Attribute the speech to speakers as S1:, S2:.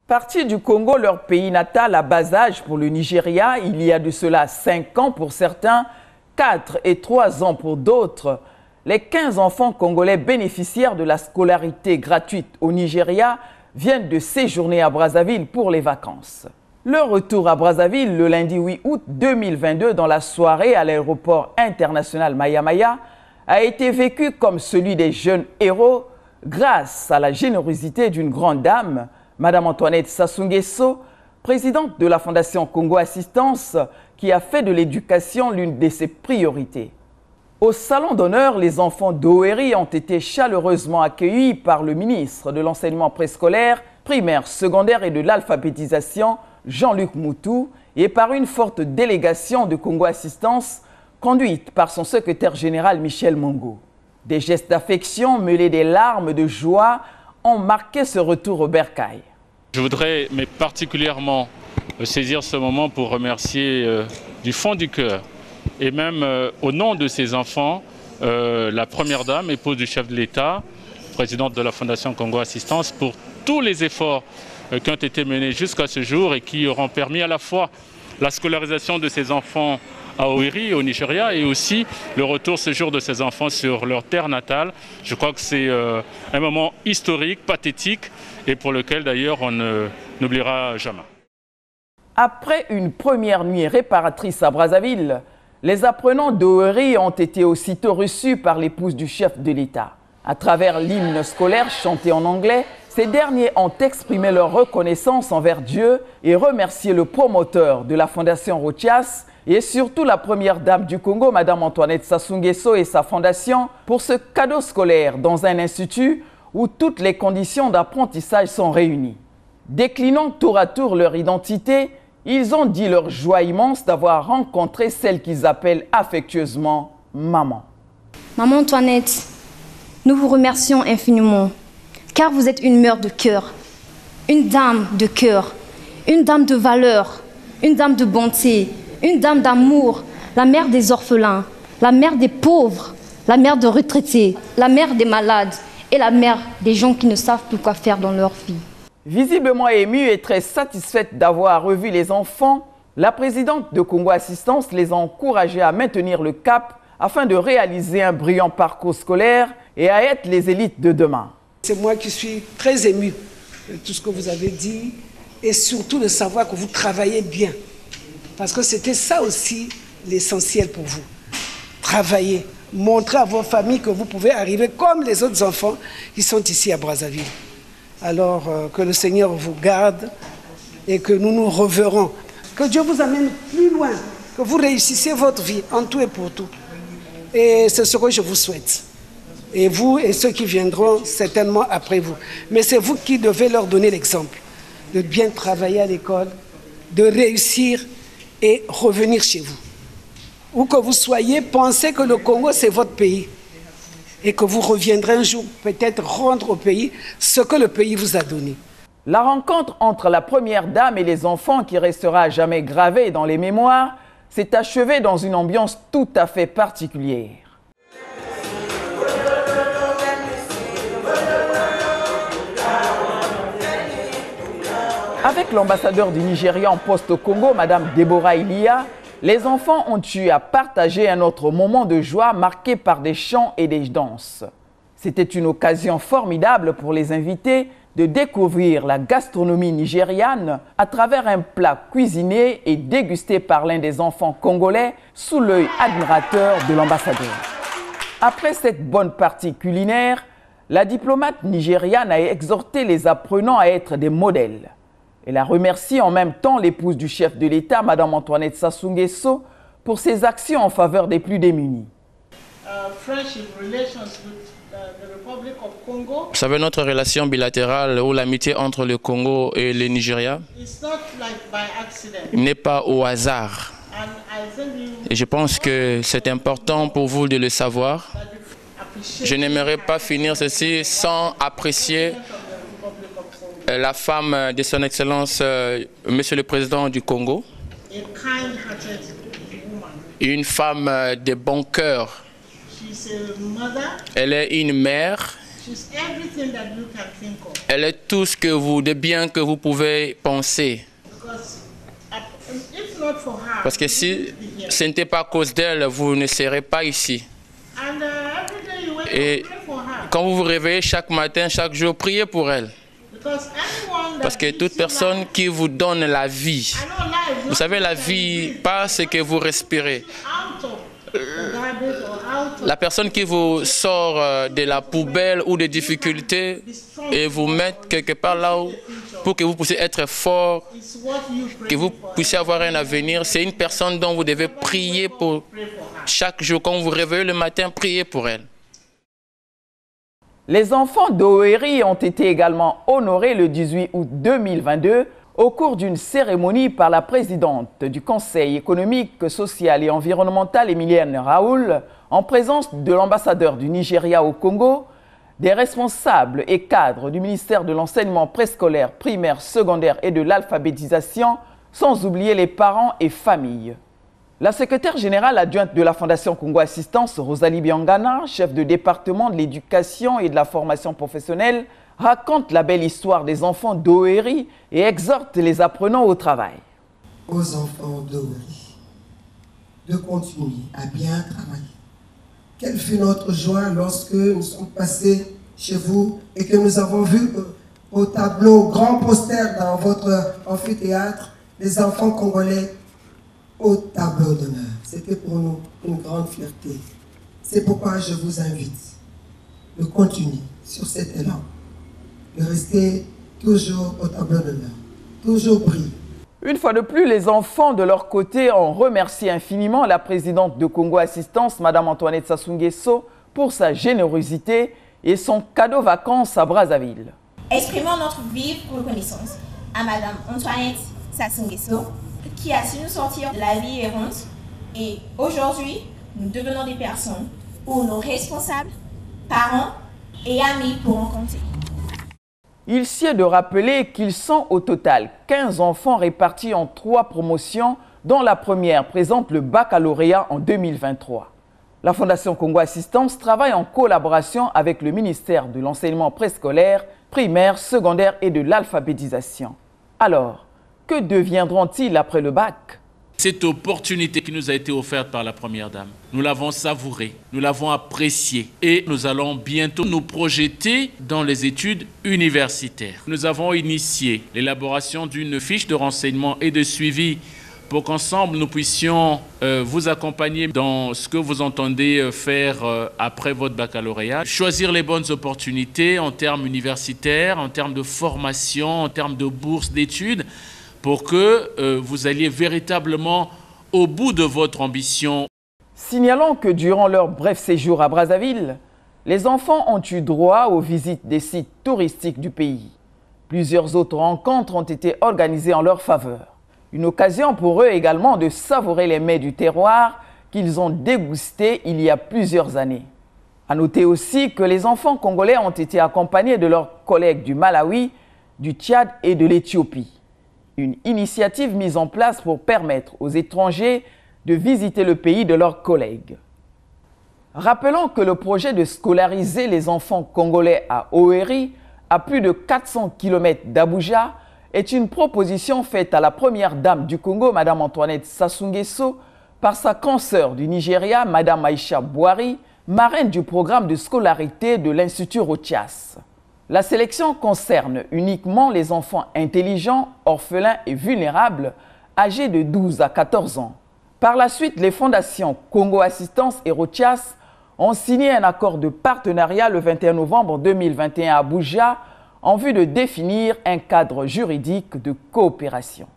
S1: Partis du Congo, leur pays natal, à bas âge pour le Nigeria, il y a de cela 5 ans pour certains, 4 et 3 ans pour d'autres, les 15 enfants congolais bénéficiaires de la scolarité gratuite au Nigeria viennent de séjourner à Brazzaville pour les vacances. Leur retour à Brazzaville le lundi 8 août 2022 dans la soirée à l'aéroport international Maya Maya a été vécu comme celui des jeunes héros grâce à la générosité d'une grande dame, Madame Antoinette Sassou Nguesso, présidente de la Fondation Congo Assistance, qui a fait de l'éducation l'une de ses priorités. Au salon d'honneur, les enfants d'Owerri ont été chaleureusement accueillis par le ministre de l'enseignement préscolaire, primaire, secondaire et de l'alphabétisation, Jean-Luc Moutou, et par une forte délégation de Congo Assistance conduite par son secrétaire général Michel Mongo. Des gestes d'affection mêlés des larmes de joie ont marqué ce retour au bercail.
S2: Je voudrais mais particulièrement saisir ce moment pour remercier du fond du cœur et même au nom de ces enfants, la première dame, épouse du chef de l'État, présidente de la Fondation Congo Assistance, pour tous les efforts qui ont été menés jusqu'à ce jour et qui auront permis à la fois la scolarisation de ces enfants à Owerri, au Nigeria, et aussi le retour ce jour de ces enfants sur leur terre natale. Je crois que c'est un moment historique, pathétique, et pour lequel d'ailleurs on n'oubliera jamais.
S1: Après une première nuit réparatrice à Brazzaville, les apprenants d'Owerri ont été aussitôt reçus par l'épouse du chef de l'État. À travers l'hymne scolaire chanté en anglais, ces derniers ont exprimé leur reconnaissance envers Dieu et remercié le promoteur de la Fondation Rotias et surtout la première dame du Congo, Madame Antoinette Sassou Nguesso et sa fondation, pour ce cadeau scolaire dans un institut où toutes les conditions d'apprentissage sont réunies. Déclinant tour à tour leur identité, ils ont dit leur joie immense d'avoir rencontré celle qu'ils appellent affectueusement maman.
S3: Maman Antoinette, nous vous remercions infiniment, car vous êtes une mère de cœur, une dame de valeur, une dame de bonté, une dame d'amour, la mère des orphelins, la mère des pauvres, la mère des retraités, la mère des malades et la mère des gens qui ne savent plus quoi faire dans leur vie.
S1: Visiblement émue et très satisfaite d'avoir revu les enfants, la présidente de Congo Assistance les a encouragés à maintenir le cap afin de réaliser un brillant parcours scolaire et à être les élites de demain.
S4: C'est moi qui suis très émue de tout ce que vous avez dit et surtout de savoir que vous travaillez bien. Parce que c'était ça aussi l'essentiel pour vous. Travailler, montrer à vos familles que vous pouvez arriver comme les autres enfants qui sont ici à Brazzaville. Alors que le Seigneur vous garde et que nous nous reverrons. Que Dieu vous amène plus loin, que vous réussissiez votre vie en tout et pour tout. Et c'est ce que je vous souhaite. Et vous et ceux qui viendront certainement après vous. Mais c'est vous qui devez leur donner l'exemple de bien travailler à l'école, de réussir et revenir chez vous. Où que vous soyez, pensez que le Congo, c'est votre pays. Et que vous reviendrez un jour peut-être rendre au pays ce que le pays vous a donné.
S1: La rencontre entre la première dame et les enfants, qui restera à jamais gravée dans les mémoires, s'est achevée dans une ambiance tout à fait particulière. Avec l'ambassadeur du Nigeria en poste au Congo, Madame Deborah Ilia, les enfants ont eu à partager un autre moment de joie marqué par des chants et des danses. C'était une occasion formidable pour les invités de découvrir la gastronomie nigériane à travers un plat cuisiné et dégusté par l'un des enfants congolais sous l'œil admirateur de l'ambassadeur. Après cette bonne partie culinaire, la diplomate nigériane a exhorté les apprenants à être des modèles. Elle a remercié en même temps l'épouse du chef de l'État, Madame Antoinette Sassou Nguesso, pour ses actions en faveur des plus démunis.
S5: Vous savez, notre relation bilatérale ou l'amitié entre le Congo et le Nigeria n'est pas au hasard. Et je pense que c'est important pour vous de le savoir. Je n'aimerais pas finir ceci sans apprécier la femme de son Excellence, Monsieur le Président du Congo, une femme de bon cœur. Elle est une mère Elle est tout ce que de bien que vous pouvez penser. Parce que si ce n'était pas à cause d'elle, vous ne serez pas ici. Et quand vous vous réveillez chaque matin, chaque jour, priez pour elle. Parce que toute personne qui vous donne la vie, vous savez, la vie, pas ce que vous respirez. La personne qui vous sort de la poubelle ou des difficultés et vous met quelque part là où, pour que vous puissiez être fort, que vous puissiez avoir un avenir, c'est une personne dont vous devez prier pour chaque jour. Quand vous vous réveillez le matin, priez pour elle.
S1: Les enfants d'Oeri ont été également honorés le 18 août 2022 au cours d'une cérémonie par la présidente du Conseil économique, social et environnemental, Emilienne Raoul, en présence de l'ambassadeur du Nigeria au Congo, des responsables et cadres du ministère de l'enseignement préscolaire, primaire, secondaire et de l'alphabétisation, sans oublier les parents et familles. La secrétaire générale adjointe de la Fondation Congo Assistance, Rosalie Biangana, chef de département de l'éducation et de la formation professionnelle, raconte la belle histoire des enfants d'Oeri et exhorte les apprenants au travail.
S6: Aux enfants d'Oeri de continuer à bien travailler. Quelle fut notre joie lorsque nous sommes passés chez vous et que nous avons vu au tableau, grand poster dans votre amphithéâtre, les enfants congolais au tableau d'honneur. C'était pour nous une grande fierté. C'est pourquoi je vous invite de continuer sur cet élan, de rester toujours au tableau d'honneur, toujours briller.
S1: Une fois de plus, les enfants de leur côté ont remercié infiniment la présidente de Congo Assistance, Mme Antoinette Sassou Nguesso, pour sa générosité et son cadeau vacances à Brazzaville.
S7: Exprimons notre vive reconnaissance à Mme Antoinette Sassou Nguesso, qui a su nous sortir de la vie errante. Et aujourd'hui, nous devenons des personnes où nos responsables, parents et amis pourront compter.
S1: Il sied de rappeler qu'ils sont au total 15 enfants répartis en 3 promotions, dont la première présente le baccalauréat en 2023. La Fondation Congo Assistance travaille en collaboration avec le ministère de l'enseignement préscolaire, primaire, secondaire et de l'alphabétisation. Alors, que deviendront-ils après le bac?
S8: Cette opportunité qui nous a été offerte par la Première Dame, nous l'avons savourée, nous l'avons appréciée et nous allons bientôt nous projeter dans les études universitaires. Nous avons initié l'élaboration d'une fiche de renseignement et de suivi pour qu'ensemble nous puissions vous accompagner dans ce que vous entendez faire après votre baccalauréat. Choisir les bonnes opportunités en termes universitaires, en termes de formation, en termes de bourse d'études, pour que vous alliez véritablement au bout de votre ambition.
S1: Signalons que durant leur bref séjour à Brazzaville, les enfants ont eu droit aux visites des sites touristiques du pays. Plusieurs autres rencontres ont été organisées en leur faveur. Une occasion pour eux également de savourer les mets du terroir qu'ils ont dégustés il y a plusieurs années. À noter aussi que les enfants congolais ont été accompagnés de leurs collègues du Malawi, du Tchad et de l'Éthiopie. Une initiative mise en place pour permettre aux étrangers de visiter le pays de leurs collègues. Rappelons que le projet de scolariser les enfants congolais à Oeri, à plus de 400 km d'Abuja, est une proposition faite à la première dame du Congo, Mme Antoinette Sassou Nguesso, par sa consoeur du Nigeria, Mme Aïcha Boari, marraine du programme de scolarité de l'Institut Rotias. La sélection concerne uniquement les enfants intelligents, orphelins et vulnérables, âgés de 12 à 14 ans. Par la suite, les fondations Congo Assistance et Rotias ont signé un accord de partenariat le 21 novembre 2021 à Abuja en vue de définir un cadre juridique de coopération.